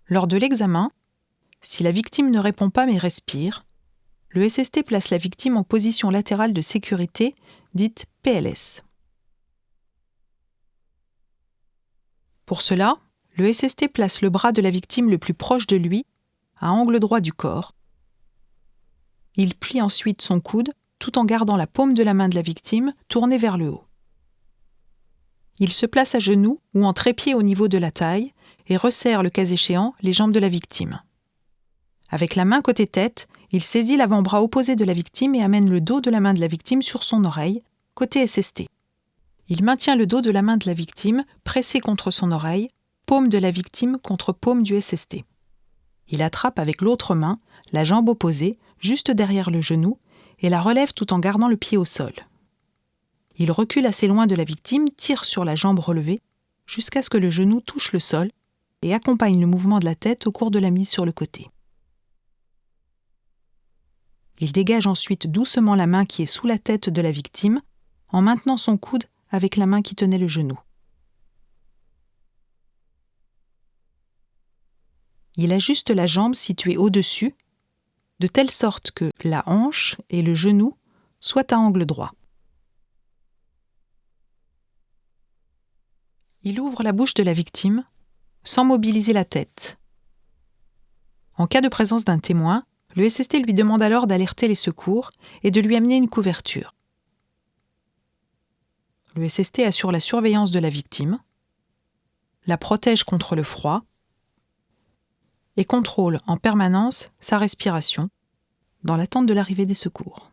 Lors de l'examen, si la victime ne répond pas mais respire, le SST place la victime en position latérale de sécurité, dite PLS. Pour cela, le SST place le bras de la victime le plus proche de lui, à angle droit du corps. Il plie ensuite son coude tout en gardant la paume de la main de la victime tournée vers le haut. Il se place à genoux ou en trépied au niveau de la taille et resserre le cas échéant les jambes de la victime. Avec la main côté tête, il saisit l'avant-bras opposé de la victime et amène le dos de la main de la victime sur son oreille, côté SST. Il maintient le dos de la main de la victime pressé contre son oreille, paume de la victime contre paume du SST. Il attrape avec l'autre main la jambe opposée, juste derrière le genou, et la relève tout en gardant le pied au sol. Il recule assez loin de la victime, tire sur la jambe relevée, jusqu'à ce que le genou touche le sol, et accompagne le mouvement de la tête au cours de la mise sur le côté. Il dégage ensuite doucement la main qui est sous la tête de la victime, en maintenant son coude avec la main qui tenait le genou. Il ajuste la jambe située au-dessus, de telle sorte que la hanche et le genou soient à angle droit. Il ouvre la bouche de la victime, sans mobiliser la tête. En cas de présence d'un témoin, le SST lui demande alors d'alerter les secours et de lui amener une couverture. Le SST assure la surveillance de la victime, la protège contre le froid et contrôle en permanence sa respiration dans l'attente de l'arrivée des secours.